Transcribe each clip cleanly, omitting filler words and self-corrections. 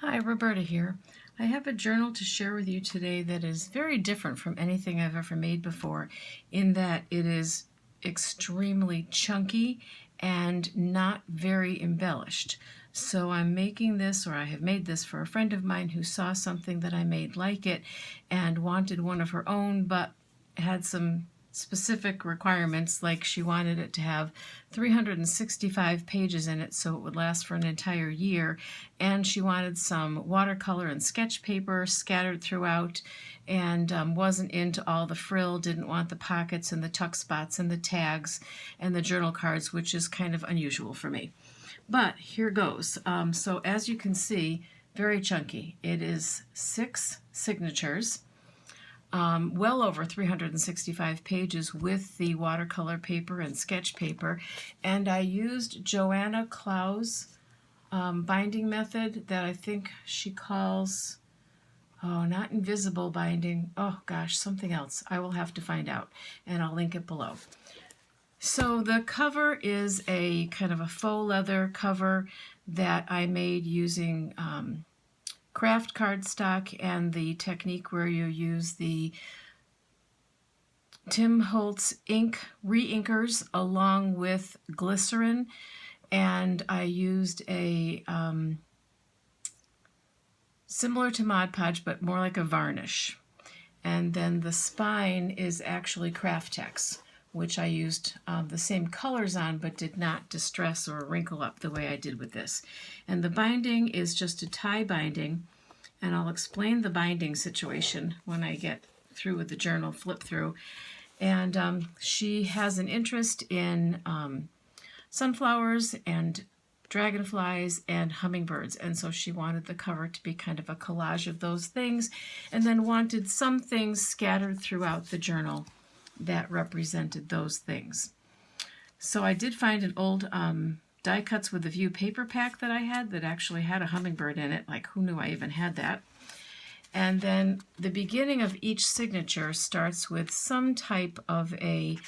Hi, Roberta here. I have a journal to share with you today that is very different from anything I've ever made before in that it is extremely chunky and not very embellished. So I'm making this, or I have made this for a friend of mine who saw something that I made like it and wanted one of her own, but had some specific requirements, like she wanted it to have 365 pages in it so it would last for an entire year, and she wanted some watercolor and sketch paper scattered throughout, and wasn't into all the frill, didn't want the pockets and the tuck spots and the tags and the journal cards, which is kind of unusual for me. But here goes. So as you can see, very chunky. It is 6 signatures. Well over 365 pages with the watercolor paper and sketch paper, and I used Johanna Clough's binding method that I think she calls, not invisible binding, oh gosh, something else. I will have to find out, and I'll link it below. So the cover is a kind of a faux leather cover that I made using craft cardstock and the technique where you use the Tim Holtz ink re-inkers along with glycerin, and I used a similar to Mod Podge but more like a varnish. And then the spine is actually Craft Tex, which I used the same colors on but did not distress or wrinkle up the way I did with this. And the binding is just a tie binding, and I'll explain the binding situation when I get through with the journal flip through. And she has an interest in sunflowers and dragonflies and hummingbirds, and so she wanted the cover to be kind of a collage of those things, and then wanted some things scattered throughout the journal that represented those things. So I did find an old die cuts with a view paper pack that I had that actually had a hummingbird in it. Like, who knew I even had that? And then the beginning of each signature starts with some type of a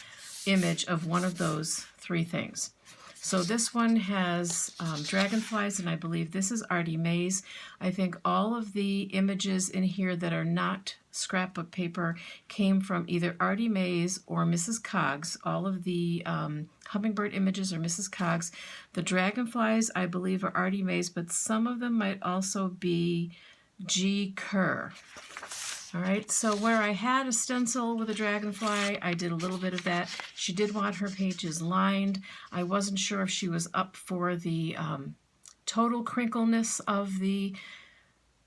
image of one of those 3 things. So this one has dragonflies, and I believe this is Artie Mae's. I think all of the images in here that are not scrapbook paper came from either Artie Mae's or Mrs. Coggs. All of the hummingbird images are Mrs. Coggs. The dragonflies, I believe, are Artie Mae's, but some of them might also be G. Kerr. All right, so where I had a stencil with a dragonfly, I did a little bit of that. She did want her pages lined. I wasn't sure if she was up for the total crinkleness of the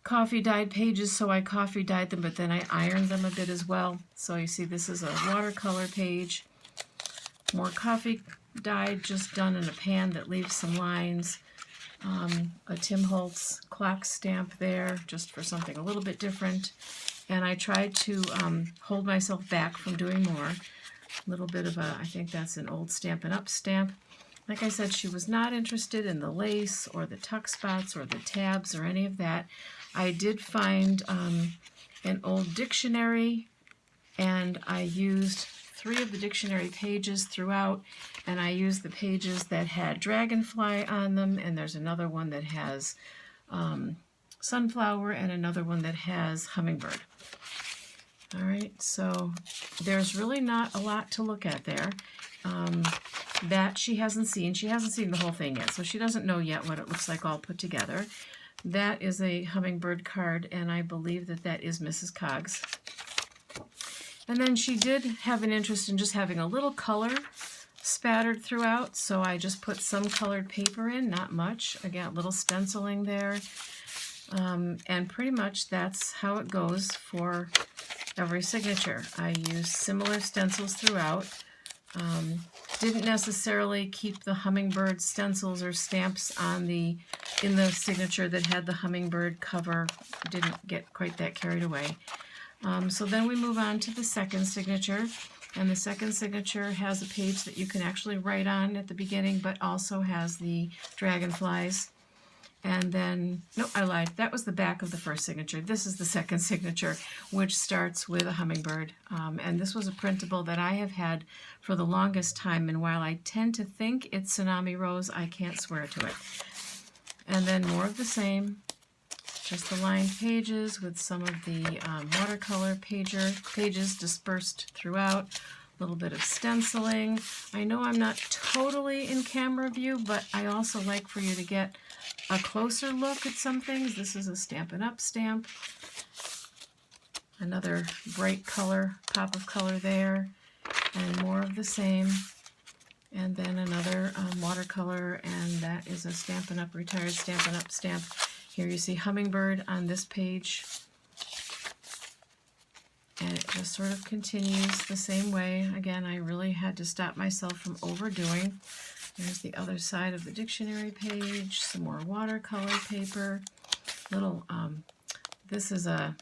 coffee dyed pages, so I coffee dyed them, but then I ironed them a bit as well. So you see this is a watercolor page, more coffee dyed, just done in a pan that leaves some lines. A Tim Holtz clock stamp there, just for something a little bit different. And I tried to hold myself back from doing more. A little bit of a, I think that's an old Stampin' Up stamp. Like I said, she was not interested in the lace or the tuck spots or the tabs or any of that. I did find an old dictionary, and I used 3 of the dictionary pages throughout, and I used the pages that had dragonfly on them, and there's another one that has sunflower and another one that has hummingbird. All right, so there's really not a lot to look at there. That she hasn't seen. She hasn't seen the whole thing yet, so she doesn't know yet what it looks like all put together. That is a hummingbird card, and I believe that that is Mrs. Coggs. And then she did have an interest in just having a little color spattered throughout, so I just put some colored paper in, not much. Again, a little stenciling there. And pretty much that's how it goes for every signature. I use similar stencils throughout. Didn't necessarily keep the hummingbird stencils or stamps on in the signature that had the hummingbird cover. Didn't get quite that carried away. So then we move on to the second signature, and the second signature has a page that you can actually write on at the beginning, but also has the dragonflies. And then, no, I lied. That was the back of the first signature. This is the second signature, which starts with a hummingbird. And this was a printable that I have had for the longest time, and while I tend to think it's Tsunami Rose, I can't swear to it. And then more of the same. just the lined pages with some of the watercolor pages dispersed throughout. A little bit of stenciling. I know I'm not totally in camera view, but I also like for you to get a closer look at some things. This is a Stampin' Up! Stamp. Another bright color, pop of color there, and more of the same. And then another watercolor, and that is a Stampin' Up! Retired Stampin' Up! Stamp. Here you see Hummingbird on this page. And it just sort of continues the same way. Again, I really had to stop myself from overdoing. There's the other side of the dictionary page, some more watercolor paper. Little, this is a,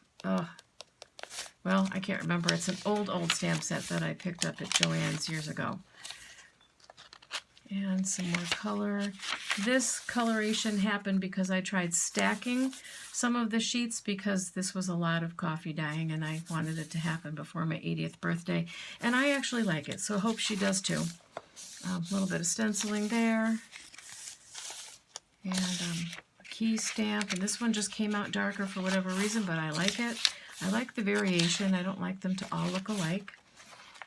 well, I can't remember. It's an old stamp set that I picked up at Joann's years ago. And some more color. This coloration happened because I tried stacking some of the sheets because this was a lot of coffee dyeing and I wanted it to happen before my 80th birthday. And I actually like it, so I hope she does too. A little bit of stenciling there. And a key stamp. And this one just came out darker for whatever reason, but I like it. I like the variation. I don't like them to all look alike.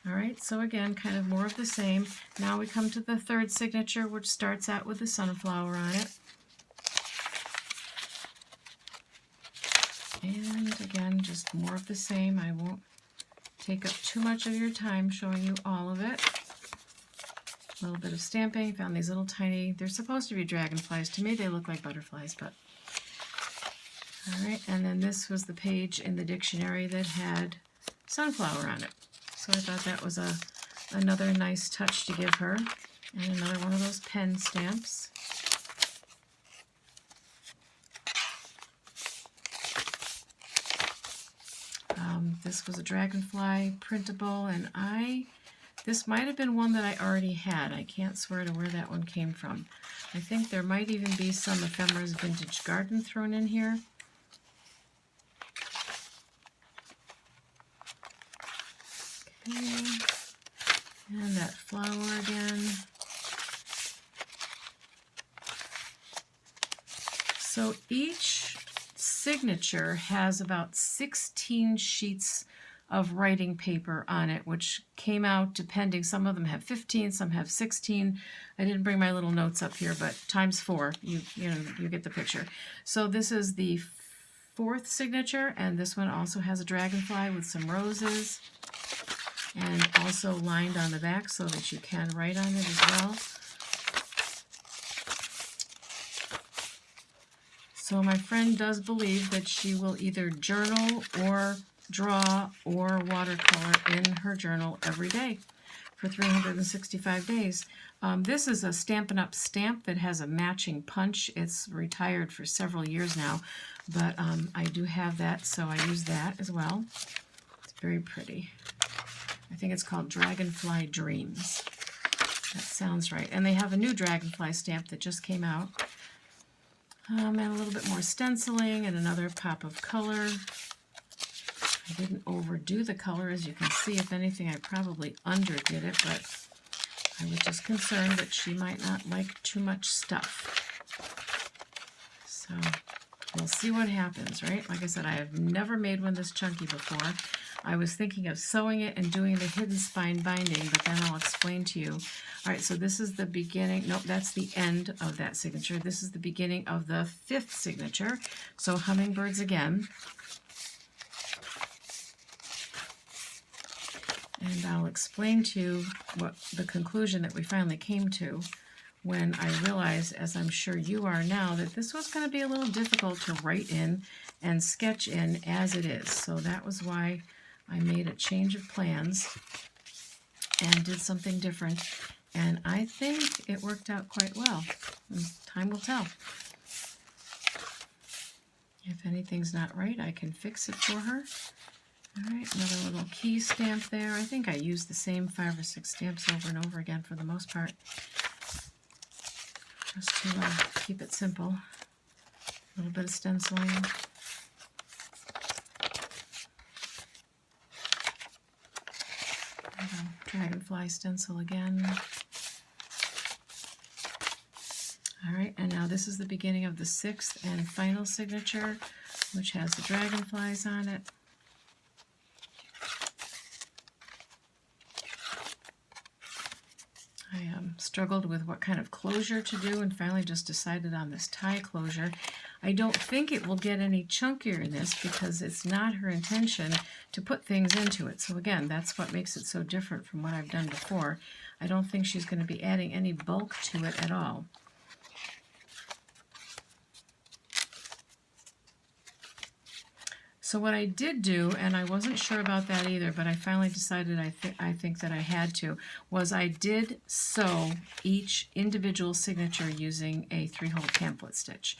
All right, so again, kind of more of the same. Now we come to the third signature, which starts out with the sunflower on it. And again, just more of the same. I won't take up too much of your time showing you all of it. A little bit of stamping. Found these little tiny, they're supposed to be dragonflies. To me, they look like butterflies, but... All right, and then this was the page in the dictionary that had sunflower on it. So I thought that was another nice touch to give her. And another one of those pen stamps. This was a dragonfly printable, and this might have been one that I already had. I can't swear to where that one came from. I think there might even be some Ephemera's Vintage Garden thrown in here. Okay. And that flower again. So each signature has about 16 sheets of writing paper on it, which came out depending. Some of them have 15, some have 16. I didn't bring my little notes up here, but times 4, you get the picture. So this is the fourth signature, and this one also has a dragonfly with some roses, and also lined on the back so that you can write on it as well. So my friend does believe that she will either journal or draw or watercolor in her journal every day for 365 days. This is a Stampin' Up! Stamp that has a matching punch. It's retired for several years now, but I do have that, so I use that as well. It's very pretty. I think it's called Dragonfly Dreams. That sounds right. And they have a new Dragonfly stamp that just came out. And a little bit more stenciling and another pop of color. I didn't overdo the color, as you can see. If anything, I probably underdid it, but I was just concerned that she might not like too much stuff. So we'll see what happens, right? Like I said, I have never made one this chunky before. I was thinking of sewing it and doing the hidden spine binding, but then I'll explain to you. All right, so this is the beginning. Nope, that's the end of that signature. This is the beginning of the fifth signature. So hummingbirds again. And I'll explain to you what the conclusion that we finally came to when I realized, as I'm sure you are now, that this was going to be a little difficult to write in and sketch in as it is. So that was why I made a change of plans and did something different. And I think it worked out quite well. Time will tell. If anything's not right, I can fix it for her. All right, another little key stamp there. I think I used the same 5 or 6 stamps over and over again for the most part, just to keep it simple. A little bit of stenciling. Dragonfly stencil again. All right, and now Now this is the beginning of the 6th and final signature, which has the dragonflies on it. I struggled with what kind of closure to do and finally just decided on this tie closure. I don't think it will get any chunkier in this because it's not her intention to put things into it. So again, that's what makes it so different from what I've done before. I don't think she's going to be adding any bulk to it at all. So what I did do, and I wasn't sure about that either, but I finally decided I think that I had to, was I did sew each individual signature using a 3-hole pamphlet stitch.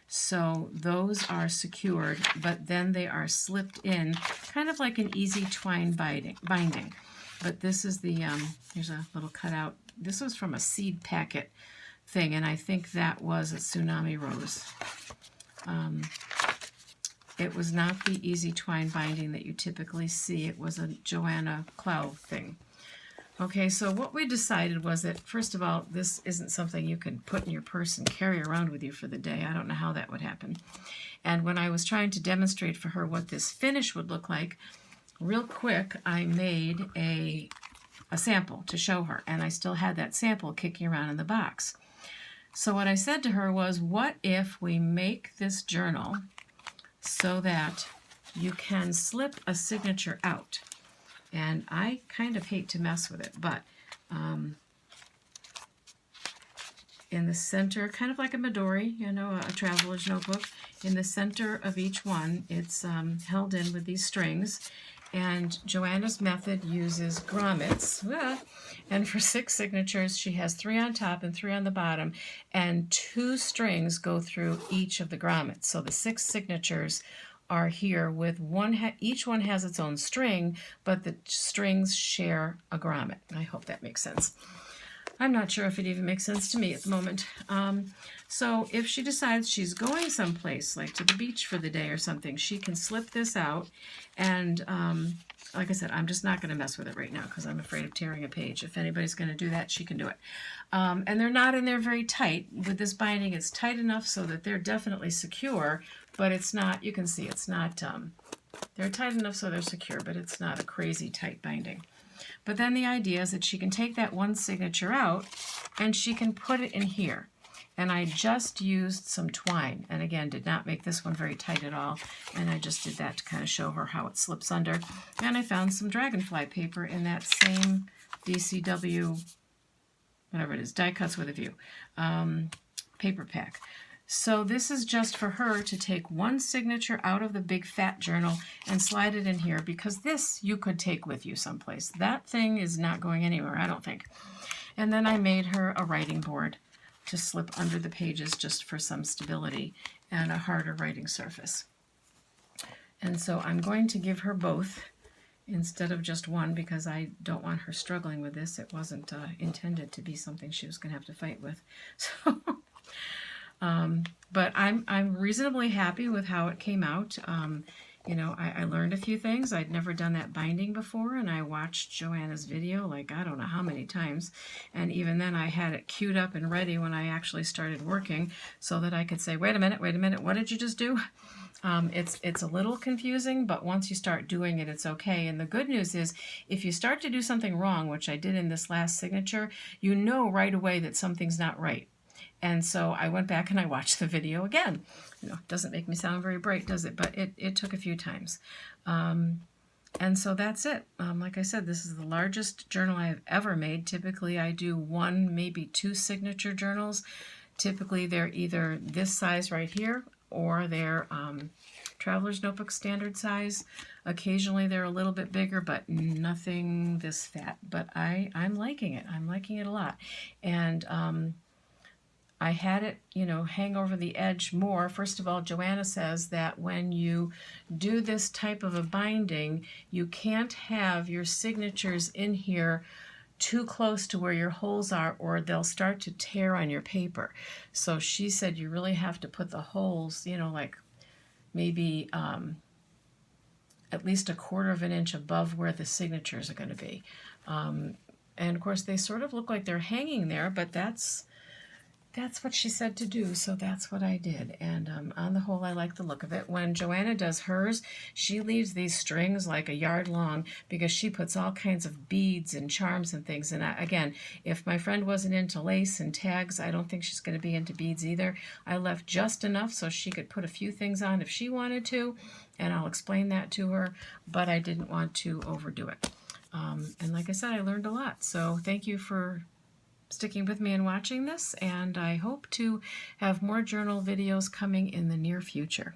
So those are secured, but then they are slipped in, kind of like an easy twine binding. But this is the, here's a little cutout. This was from a seed packet thing, and I think that was a Tsunami Rose. It was not the easy twine binding that you typically see. It was a Johanna Clough thing. Okay, so what we decided was that, first of all, this isn't something you can put in your purse and carry around with you for the day. I don't know how that would happen. And when I was trying to demonstrate for her what this finish would look like, real quick, I made a sample to show her, and I still had that sample kicking around in the box. So what I said to her was, what if we make this journal so that you can slip a signature out? And I kind of hate to mess with it, but in the center, kind of like a Midori, you know, a traveler's notebook, in the center of each one, it's held in with these strings. And Johanna's method uses grommets. And for 6 signatures, she has 3 on top and 3 on the bottom, and 2 strings go through each of the grommets. So the 6 signatures are here with each one has its own string, but the strings share a grommet. I hope that makes sense. I'm not sure if it even makes sense to me at the moment. So if she decides she's going someplace, like to the beach for the day or something, she can slip this out. And like I said, I'm just not going to mess with it right now because I'm afraid of tearing a page. If anybody's going to do that, she can do it. And they're not in there very tight. With this binding, it's tight enough so that they're definitely secure, but it's not, you can see it's not, they're tight enough so they're secure, but it's not a crazy tight binding. But then the idea is that she can take that one signature out and she can put it in here. And I just used some twine, and again, did not make this one very tight at all, and I just did that to kind of show her how it slips under. And I found some dragonfly paper in that same DCW, whatever it is, Die Cuts with a View, paper pack. So this is just for her to take one signature out of the big fat journal and slide it in here, because this you could take with you someplace. That thing is not going anywhere, I don't think. And then I made her a writing board to slip under the pages just for some stability and a harder writing surface. And so I'm going to give her both instead of just one because I don't want her struggling with this. It wasn't intended to be something she was going to have to fight with. So, but I'm reasonably happy with how it came out. You know, I learned a few things. I'd never done that binding before, and I watched Johanna's video like I don't know how many times, and even then I had it queued up and ready when I actually started working so that I could say, wait a minute, what did you just do? It's a little confusing, but once you start doing it, it's okay. And the good news is, if you start to do something wrong, which I did in this last signature, you know right away that something's not right. And so I went back and I watched the video again. You know, it doesn't make me sound very bright, does it? But it took a few times. And so that's it. Like I said, this is the largest journal I have ever made. Typically I do 1, maybe 2 signature journals. Typically they're either this size right here or they're Traveler's Notebook standard size. Occasionally they're a little bit bigger, but nothing this fat. But I'm liking it. I'm liking it a lot. And I had it, you know, hang over the edge more. First of all, Johanna says that when you do this type of a binding, you can't have your signatures in here too close to where your holes are, or they'll start to tear on your paper. So she said you really have to put the holes, you know, like maybe at least 1/4 of an inch above where the signatures are going to be. And of course, they sort of look like they're hanging there, but that's, that's what she said to do, so that's what I did. And on the whole, I like the look of it. When Johanna does hers, she leaves these strings like a yard long because she puts all kinds of beads and charms and things. And again, if my friend wasn't into lace and tags, I don't think she's going to be into beads either. I left just enough so she could put a few things on if she wanted to, and I'll explain that to her, but I didn't want to overdo it. And like I said, I learned a lot. So thank you for sticking with me and watching this, and I hope to have more journal videos coming in the near future.